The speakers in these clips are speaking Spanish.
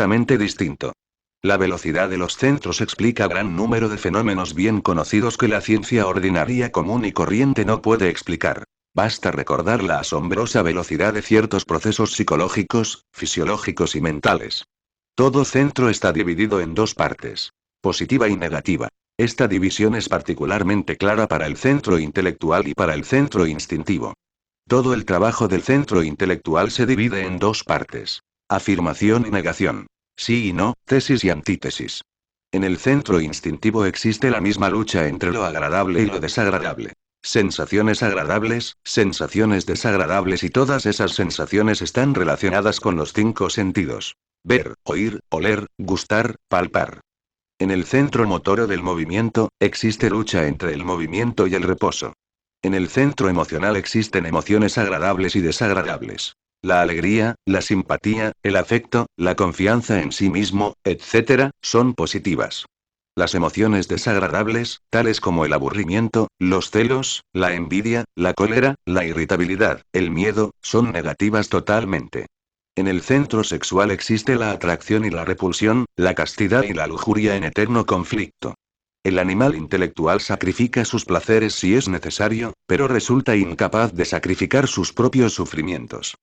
completamente distinto. La velocidad de los centros explica gran número de fenómenos bien conocidos que la ciencia ordinaria común y corriente no puede explicar. Basta recordar la asombrosa velocidad de ciertos procesos psicológicos, fisiológicos y mentales. Todo centro está dividido en dos partes, positiva y negativa. Esta división es particularmente clara para el centro intelectual y para el centro instintivo. Todo el trabajo del centro intelectual se divide en dos partes. Afirmación y negación. Sí y no, tesis y antítesis. En el centro instintivo existe la misma lucha entre lo agradable y lo desagradable. Sensaciones agradables, sensaciones desagradables y todas esas sensaciones están relacionadas con los cinco sentidos. Ver, oír, oler, gustar, palpar. En el centro motor del movimiento, existe lucha entre el movimiento y el reposo. En el centro emocional existen emociones agradables y desagradables. La alegría, la simpatía, el afecto, la confianza en sí mismo, etc., son positivas. Las emociones desagradables, tales como el aburrimiento, los celos, la envidia, la cólera, la irritabilidad, el miedo, son negativas totalmente. En el centro sexual existe la atracción y la repulsión, la castidad y la lujuria en eterno conflicto. El animal intelectual sacrifica sus placeres si es necesario, pero resulta incapaz de sacrificar sus propios sufrimientos.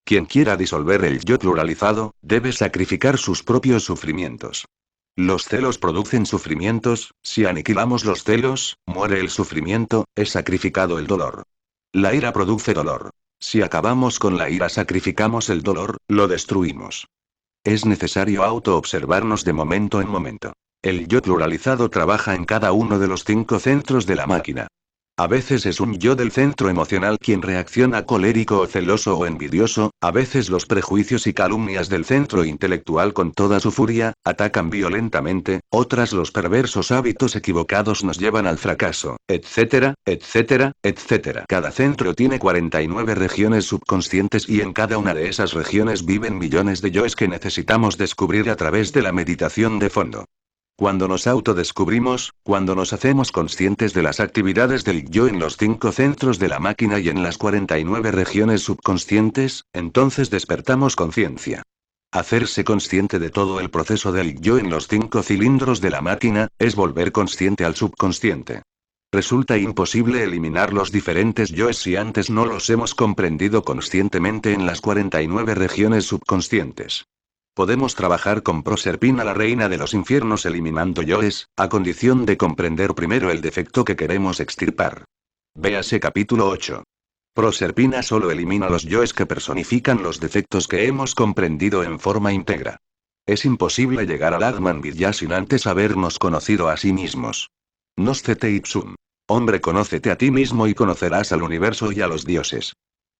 Quien quiera disolver el yo pluralizado, debe sacrificar sus propios sufrimientos. Los celos producen sufrimientos, si aniquilamos los celos, muere el sufrimiento, es sacrificado el dolor. La ira produce dolor. Si acabamos con la ira, sacrificamos el dolor, lo destruimos. Es necesario autoobservarnos de momento en momento. El yo pluralizado trabaja en cada uno de los cinco centros de la máquina. A veces es un yo del centro emocional quien reacciona colérico o celoso o envidioso, a veces los prejuicios y calumnias del centro intelectual con toda su furia, atacan violentamente, otras los perversos hábitos equivocados nos llevan al fracaso, etcétera, etcétera, etcétera. Cada centro tiene 49 regiones subconscientes y en cada una de esas regiones viven millones de yoes que necesitamos descubrir a través de la meditación de fondo. Cuando nos autodescubrimos, cuando nos hacemos conscientes de las actividades del yo en los cinco centros de la máquina y en las 49 regiones subconscientes, entonces despertamos conciencia. Hacerse consciente de todo el proceso del yo en los cinco cilindros de la máquina, es volver consciente al subconsciente. Resulta imposible eliminar los diferentes yoes si antes no los hemos comprendido conscientemente en las 49 regiones subconscientes. Podemos trabajar con Proserpina, la reina de los infiernos, eliminando yoes, a condición de comprender primero el defecto que queremos extirpar. Véase capítulo 8. Proserpina solo elimina los yoes que personifican los defectos que hemos comprendido en forma íntegra. Es imposible llegar al Atman Vidya sin antes habernos conocido a sí mismos. Noscete ipsum. Hombre, conócete a ti mismo y conocerás al universo y a los dioses.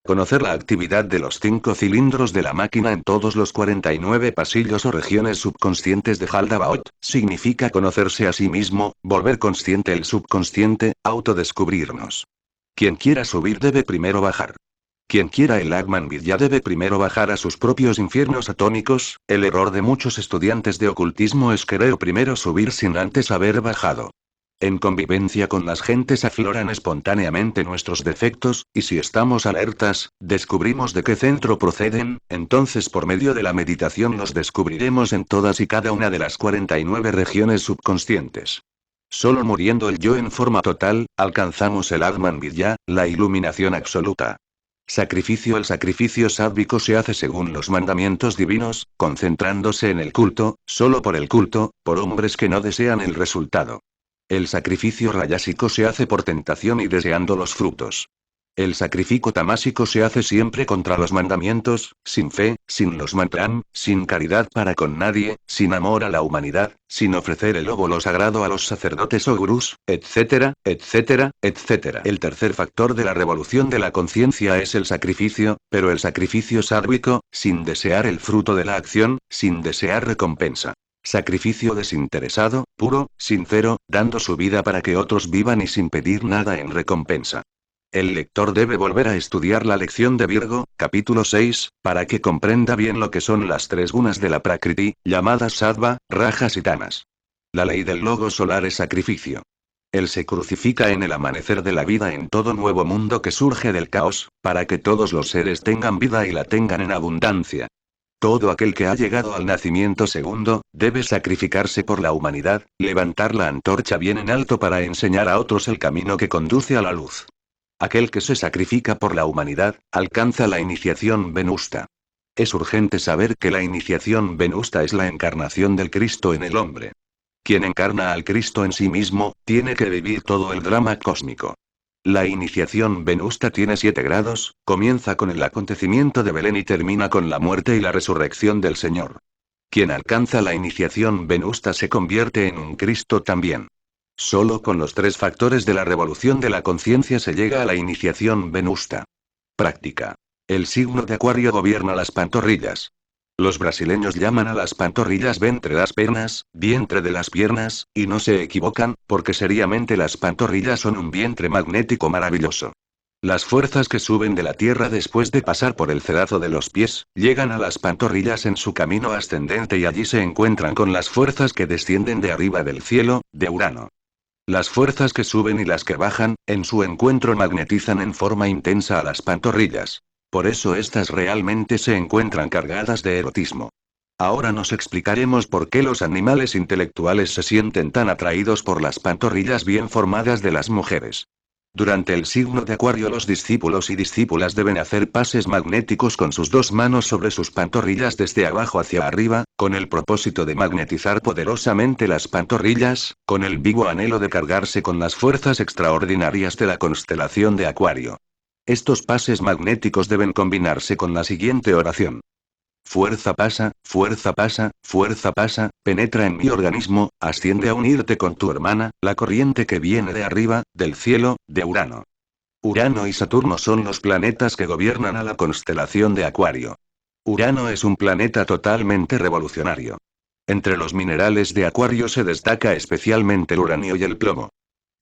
Conocer la actividad de los cinco cilindros de la máquina en todos los 49 pasillos o regiones subconscientes de Haldabaoth, significa conocerse a sí mismo, volver consciente el subconsciente, autodescubrirnos. Quien quiera subir debe primero bajar. Quien quiera el Atman Vidya debe primero bajar a sus propios infiernos atómicos. El error de muchos estudiantes de ocultismo es querer primero subir sin antes haber bajado. En convivencia con las gentes afloran espontáneamente nuestros defectos, y si estamos alertas, descubrimos de qué centro proceden, entonces por medio de la meditación los descubriremos en todas y cada una de las 49 regiones subconscientes. Solo muriendo el yo en forma total, alcanzamos el Atman Vidya, la iluminación absoluta. Sacrificio. El sacrificio sádvico se hace según los mandamientos divinos, concentrándose en el culto, solo por el culto, por hombres que no desean el resultado. El sacrificio rayásico se hace por tentación y deseando los frutos. El sacrificio tamásico se hace siempre contra los mandamientos, sin fe, sin los mantram, sin caridad para con nadie, sin amor a la humanidad, sin ofrecer el óvulo sagrado a los sacerdotes o gurús, etcétera, etcétera, etcétera. El tercer factor de la revolución de la conciencia es el sacrificio, pero el sacrificio sádvico, sin desear el fruto de la acción, sin desear recompensa. Sacrificio desinteresado, puro, sincero, dando su vida para que otros vivan y sin pedir nada en recompensa. El lector debe volver a estudiar la lección de Virgo, capítulo 6, para que comprenda bien lo que son las tres gunas de la Prakriti, llamadas Sattva, Rajas y Tamas. La ley del logo solar es sacrificio. Él se crucifica en el amanecer de la vida en todo nuevo mundo que surge del caos, para que todos los seres tengan vida y la tengan en abundancia. Todo aquel que ha llegado al nacimiento segundo, debe sacrificarse por la humanidad, levantar la antorcha bien en alto para enseñar a otros el camino que conduce a la luz. Aquel que se sacrifica por la humanidad, alcanza la iniciación venusta. Es urgente saber que la iniciación venusta es la encarnación del Cristo en el hombre. Quien encarna al Cristo en sí mismo, tiene que vivir todo el drama cósmico. La iniciación venusta tiene 7 grados, comienza con el acontecimiento de Belén y termina con la muerte y la resurrección del Señor. Quien alcanza la iniciación venusta se convierte en un Cristo también. Solo con los 3 factores de la revolución de la conciencia se llega a la iniciación venusta. Práctica. El signo de Acuario gobierna las pantorrillas. Los brasileños llaman a las pantorrillas ventre las piernas, vientre de las piernas, y no se equivocan, porque seriamente las pantorrillas son un vientre magnético maravilloso. Las fuerzas que suben de la tierra después de pasar por el cedazo de los pies, llegan a las pantorrillas en su camino ascendente y allí se encuentran con las fuerzas que descienden de arriba del cielo, de Urano. Las fuerzas que suben y las que bajan, en su encuentro magnetizan en forma intensa a las pantorrillas. Por eso estas realmente se encuentran cargadas de erotismo. Ahora nos explicaremos por qué los animales intelectuales se sienten tan atraídos por las pantorrillas bien formadas de las mujeres. Durante el signo de Acuario los discípulos y discípulas deben hacer pases magnéticos con sus 2 manos sobre sus pantorrillas desde abajo hacia arriba, con el propósito de magnetizar poderosamente las pantorrillas, con el vivo anhelo de cargarse con las fuerzas extraordinarias de la constelación de Acuario. Estos pases magnéticos deben combinarse con la siguiente oración. Fuerza pasa, penetra en mi organismo, asciende a unirte con tu hermana, la corriente que viene de arriba, del cielo, de Urano. Urano y Saturno son los planetas que gobiernan a la constelación de Acuario. Urano es un planeta totalmente revolucionario. Entre los minerales de Acuario se destaca especialmente el uranio y el plomo.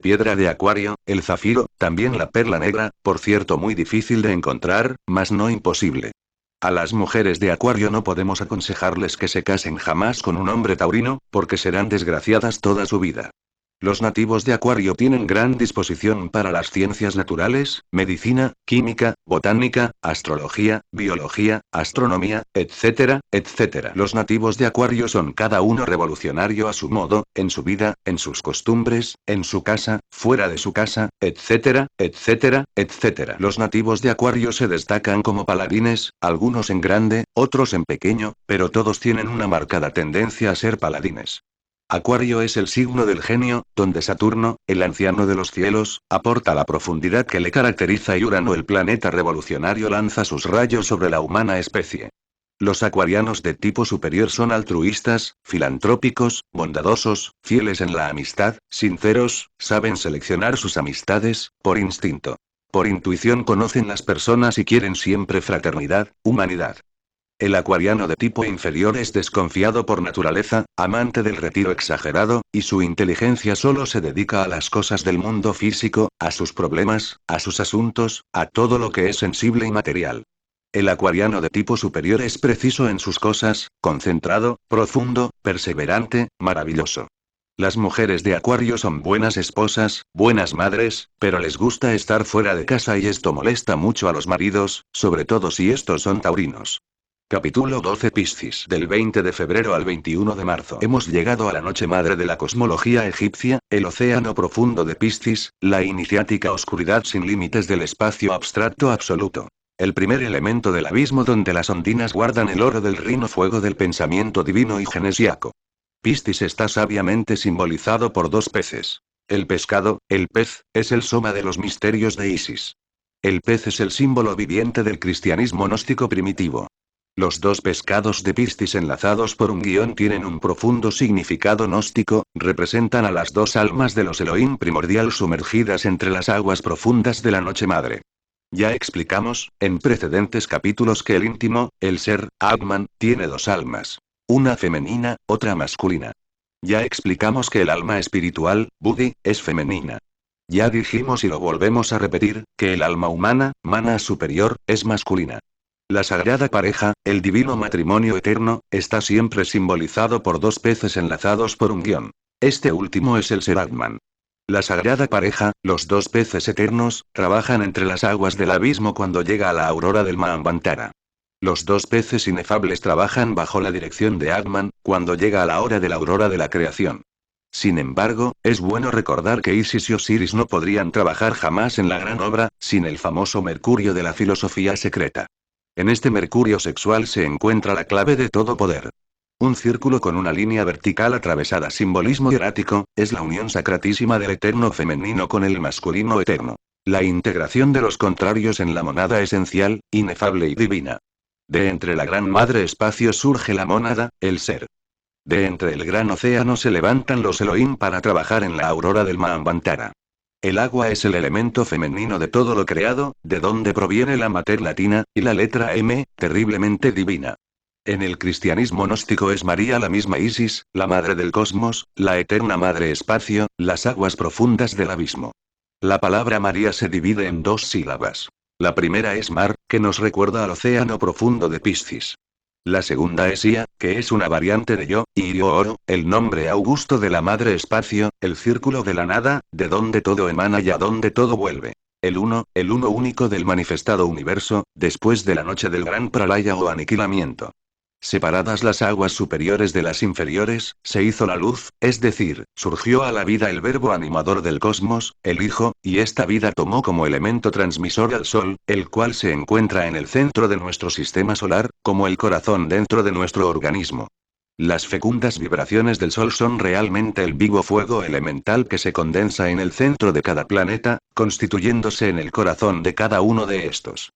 Piedra de Acuario, el zafiro, también la perla negra, por cierto muy difícil de encontrar, mas no imposible. A las mujeres de Acuario no podemos aconsejarles que se casen jamás con un hombre taurino, porque serán desgraciadas toda su vida. Los nativos de Acuario tienen gran disposición para las ciencias naturales, medicina, química, botánica, astrología, biología, astronomía, etcétera, etcétera. Los nativos de Acuario son cada uno revolucionario a su modo, en su vida, en sus costumbres, en su casa, fuera de su casa, etcétera, etcétera, etcétera. Los nativos de Acuario se destacan como paladines, algunos en grande, otros en pequeño, pero todos tienen una marcada tendencia a ser paladines. Acuario es el signo del genio, donde Saturno, el anciano de los cielos, aporta la profundidad que le caracteriza y Urano, el planeta revolucionario, lanza sus rayos sobre la humana especie. Los acuarianos de tipo superior son altruistas, filantrópicos, bondadosos, fieles en la amistad, sinceros, saben seleccionar sus amistades, por instinto. Por intuición conocen las personas y quieren siempre fraternidad, humanidad. El acuariano de tipo inferior es desconfiado por naturaleza, amante del retiro exagerado, y su inteligencia solo se dedica a las cosas del mundo físico, a sus problemas, a sus asuntos, a todo lo que es sensible y material. El acuariano de tipo superior es preciso en sus cosas, concentrado, profundo, perseverante, maravilloso. Las mujeres de Acuario son buenas esposas, buenas madres, pero les gusta estar fuera de casa y esto molesta mucho a los maridos, sobre todo si estos son taurinos. Capítulo 12 Piscis. Del 20 de febrero al 21 de marzo. Hemos llegado a la noche madre de la cosmología egipcia, el océano profundo de Piscis, la iniciática oscuridad sin límites del espacio abstracto absoluto. El primer elemento del abismo donde las ondinas guardan el oro del rino fuego del pensamiento divino y genesiaco. Piscis está sabiamente simbolizado por 2 peces. El pescado, el pez, es el soma de los misterios de Isis. El pez es el símbolo viviente del cristianismo gnóstico primitivo. Los 2 pescados de Piscis enlazados por un guión tienen un profundo significado gnóstico, representan a las 2 almas de los Elohim primordial sumergidas entre las aguas profundas de la noche madre. Ya explicamos, en precedentes capítulos, que el íntimo, el ser, Atman, tiene 2 almas. Una femenina, otra masculina. Ya explicamos que el alma espiritual, Buddhi, es femenina. Ya dijimos y lo volvemos a repetir, que el alma humana, mana superior, es masculina. La sagrada pareja, el divino matrimonio eterno, está siempre simbolizado por 2 peces enlazados por un guión. Este último es el ser Atman. La sagrada pareja, los 2 peces eternos, trabajan entre las aguas del abismo cuando llega a la aurora del Manvantara. Los dos peces inefables trabajan bajo la dirección de Agman, cuando llega a la hora de la aurora de la creación. Sin embargo, es bueno recordar que Isis y Osiris no podrían trabajar jamás en la gran obra, sin el famoso Mercurio de la filosofía secreta. En este Mercurio sexual se encuentra la clave de todo poder. Un círculo con una línea vertical atravesada, simbolismo hierático, es la unión sacratísima del eterno femenino con el masculino eterno. La integración de los contrarios en la mónada esencial, inefable y divina. De entre la gran madre espacio surge la mónada, el ser. De entre el gran océano se levantan los Elohim para trabajar en la aurora del Manvantara. El agua es el elemento femenino de todo lo creado, de donde proviene la mater latina, y la letra M, terriblemente divina. En el cristianismo gnóstico es María la misma Isis, la madre del cosmos, la eterna madre espacio, las aguas profundas del abismo. La palabra María se divide en dos sílabas. La primera es mar, que nos recuerda al océano profundo de Piscis. La segunda es Ia, que es una variante de Yo, y Oro, el nombre augusto de la madre espacio, el círculo de la nada, de donde todo emana y a donde todo vuelve. El uno único del manifestado universo, después de la noche del gran pralaya o aniquilamiento. Separadas las aguas superiores de las inferiores, se hizo la luz, es decir, surgió a la vida el verbo animador del cosmos, el Hijo, y esta vida tomó como elemento transmisor al Sol, el cual se encuentra en el centro de nuestro sistema solar, como el corazón dentro de nuestro organismo. Las fecundas vibraciones del Sol son realmente el vivo fuego elemental que se condensa en el centro de cada planeta, constituyéndose en el corazón de cada uno de estos.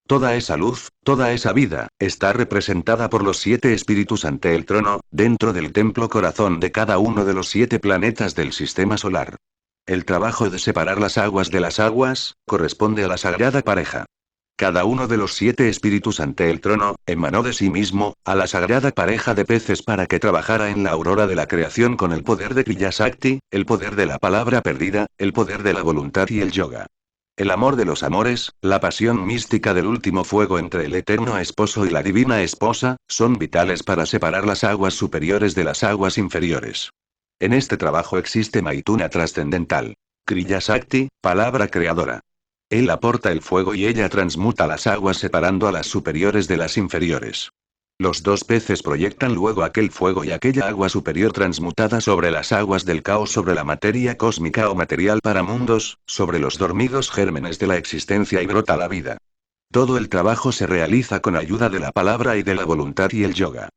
Toda esa luz, toda esa vida, está representada por los 7 espíritus ante el trono, dentro del templo corazón de cada uno de los 7 planetas del sistema solar. El trabajo de separar las aguas de las aguas, corresponde a la sagrada pareja. Cada uno de los 7 espíritus ante el trono, emanó de sí mismo, a la sagrada pareja de peces para que trabajara en la aurora de la creación con el poder de Kriya Shakti, el poder de la palabra perdida, el poder de la voluntad y el yoga. El amor de los amores, la pasión mística del último fuego entre el eterno esposo y la divina esposa, son vitales para separar las aguas superiores de las aguas inferiores. En este trabajo existe Maituna trascendental. Kriya Shakti, palabra creadora. Él aporta el fuego y ella transmuta las aguas separando a las superiores de las inferiores. Los dos peces proyectan luego aquel fuego y aquella agua superior transmutada sobre las aguas del caos, sobre la materia cósmica o material para mundos, sobre los dormidos gérmenes de la existencia y brota la vida. Todo el trabajo se realiza con ayuda de la palabra y de la voluntad y el yoga.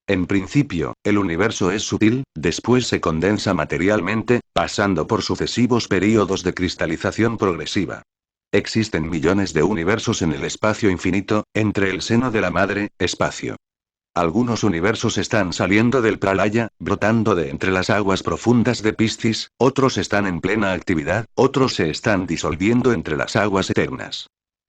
En principio, el universo es sutil, después se condensa materialmente, pasando por sucesivos períodos de cristalización progresiva. Existen millones de universos en el espacio infinito, entre el seno de la madre, espacio. Algunos universos están saliendo del pralaya, brotando de entre las aguas profundas de Piscis, otros están en plena actividad, otros se están disolviendo entre las aguas eternas.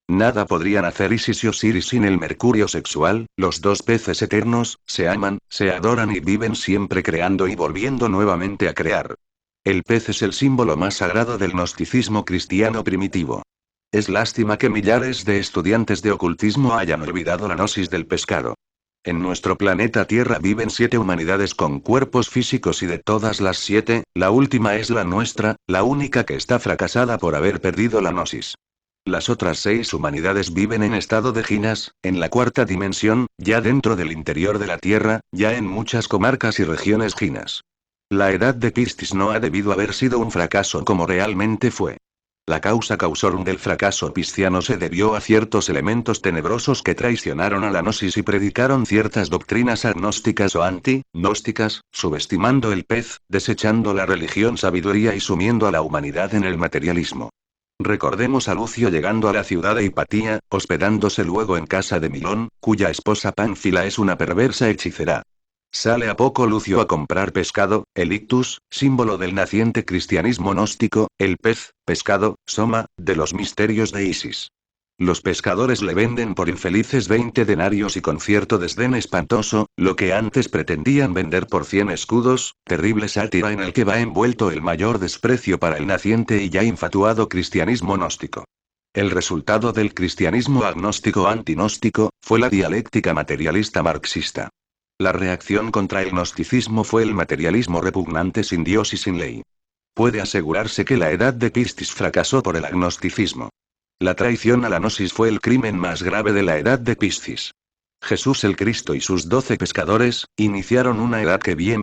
Nada podrían hacer Isis y Osiris sin el mercurio sexual, los dos peces eternos, se aman, se adoran y viven siempre creando y volviendo nuevamente a crear. El pez es el símbolo más sagrado del gnosticismo cristiano primitivo. Es lástima que millares de estudiantes de ocultismo hayan olvidado la gnosis del pescado. En nuestro planeta Tierra viven 7 humanidades con cuerpos físicos y de todas las 7, la última es la nuestra, la única que está fracasada por haber perdido la gnosis. Las otras 6 humanidades viven en estado de ginas, en la cuarta dimensión, ya dentro del interior de la Tierra, ya en muchas comarcas y regiones ginas. La edad de Piscis no ha debido haber sido un fracaso como realmente fue. La causa causorum del fracaso pisciano se debió a ciertos elementos tenebrosos que traicionaron a la gnosis y predicaron ciertas doctrinas agnósticas o anti-gnósticas, subestimando el pez, desechando la religión sabiduría y sumiendo a la humanidad en el materialismo. Recordemos a Lucio llegando a la ciudad de Hipatía, hospedándose luego en casa de Milón, cuya esposa Pánfila es una perversa hechicera. Sale a poco Lucio a comprar pescado, el ictus, símbolo del naciente cristianismo gnóstico, el pez, pescado, soma, de los misterios de Isis. Los pescadores le venden por infelices 20 denarios y con cierto desdén espantoso, lo que antes pretendían vender por 100 escudos, terrible sátira en el que va envuelto el mayor desprecio para el naciente y ya infatuado cristianismo gnóstico. El resultado del cristianismo agnóstico antinóstico, fue la dialéctica materialista marxista. La reacción contra el gnosticismo fue el materialismo repugnante sin Dios y sin ley. Puede asegurarse que la edad de Piscis fracasó por el agnosticismo. La traición a la gnosis fue el crimen más grave de la edad de Piscis. Jesús el Cristo y sus 12 pescadores, iniciaron una edad que bien